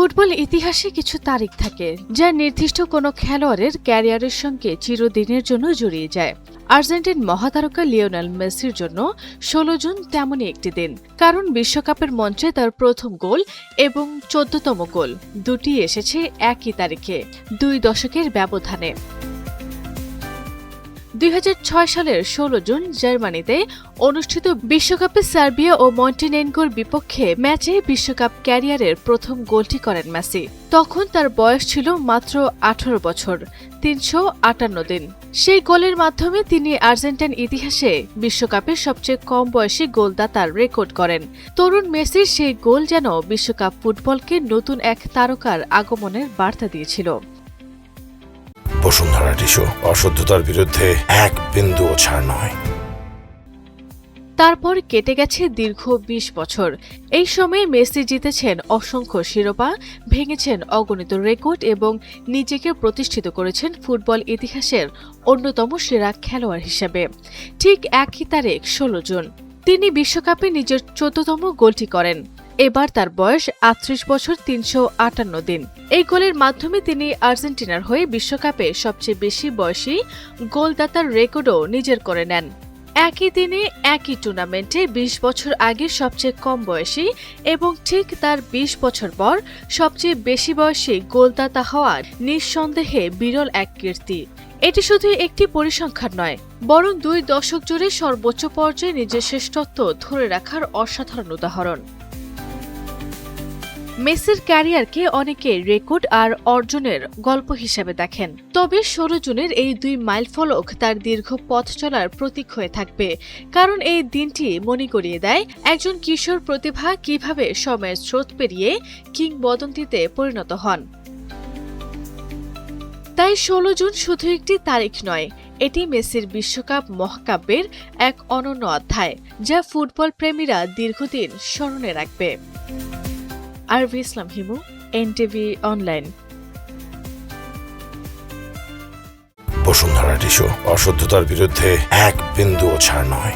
Football ইতিহাসে কিছু তারিখ থাকে যা নির্দিষ্ট কোনো খেলোয়াড়ের ক্যারিয়ারের সঙ্গে চিরদিনের জন্য জড়িয়ে যায়। আর্জেন্টিন মহাতারকা লিওনেল মেসির জন্য ১৬ জুন তেমনই একটি দিন, কারণ বিশ্বকাপের মঞ্চে তার প্রথম গোল এবং ১৪তম গোল দুটি এসেছে একই তারিখে, ২ দশকের ব্যবধানে। ২০০৬ সালের ১৬ জুন জার্মানিতে অনুষ্ঠিত বিশ্বকাপে সার্বিয়া ও মন্টিনেগ্রোর বিপক্ষে ম্যাচে বিশ্বকাপ ক্যারিয়ারের প্রথম গোলটি করেন মেসি। তখন তার বয়স ছিল মাত্র ১৮ বছর ৩৫৮ দিন। সেই গোলের মাধ্যমে তিনি আর্জেন্টাইন ইতিহাসে বিশ্বকাপের সবচেয়ে কম বয়সী গোলদাতার রেকর্ড করেন। তরুণ মেসির সেই গোল যেন বিশ্বকাপ ফুটবলকে নতুন এক তারকার আগমনের বার্তা দিয়েছিল। বসুন্ধরা টিস্যু, অশুদ্ধতার বিরুদ্ধে এক বিন্দুও ছাড় নয়। তারপর কেটে গেছে দীর্ঘ ২০ বছর। এই সময়ে মেসি জিতেছেন অসংখ্য শিরোপা, ভেঙেছেন অগণিত রেকর্ড এবং নিজেকে প্রতিষ্ঠিত করেছেন ফুটবল ইতিহাসের অন্যতম সেরা খেলোয়াড় হিসেবে। ঠিক একই তারিখ ১৬ জুন তিনি বিশ্বকাপে নিজের ১৪তম গোলটি করেন। এবার তার বয়স ৩৮ বছর ৩৫৮ দিন। এই গোলের মাধ্যমে তিনি আর্জেন্টিনার হয়ে বিশ্বকাপে সবচেয়ে বেশি বয়সী গোলদাতার রেকর্ডও নিজের করে নেন। একই দিনে একই টুর্নামেন্টে ২০ বছর আগে সবচেয়ে কম বয়সী এবং ঠিক তার ২০ বছর পর সবচেয়ে বেশি বয়সী গোলদাতা হওয়ার নিঃসন্দেহে বিরল এক কীর্তি। এটি শুধু একটি পরিসংখ্যান নয়, বরং ২ দশক জুড়ে সর্বোচ্চ পর্যায়ে নিজের শ্রেষ্ঠত্ব ধরে রাখার অসাধারণ উদাহরণ। মেসির ক্যারিয়ারকে অনেকে রেকর্ড আর অর্জনের গল্প হিসেবে দেখেন, তবে ১৬ জুনের এই ২ মাইলফলক তার দীর্ঘ পথ চলার প্রতীক হয়ে থাকবে, কারণ এই দিনটি মনে করিয়ে দেয় একজন কিশোর প্রতিভা কিভাবে সময়ের স্রোত পেরিয়ে কিংবদন্তিতে পরিণত হন। তাই ১৬ জুন শুধু একটি তারিখ নয়, এটি মেসির বিশ্বকাপ মহাকাব্যের এক অনন্য অধ্যায়, যা ফুটবল প্রেমীরা দীর্ঘদিন স্মরণে রাখবে। Arvi Islam Himu, NTV online. Bashundhara tissue, অশুদ্ধতার বিরুদ্ধে এক বিন্দুও ছাড় নয়।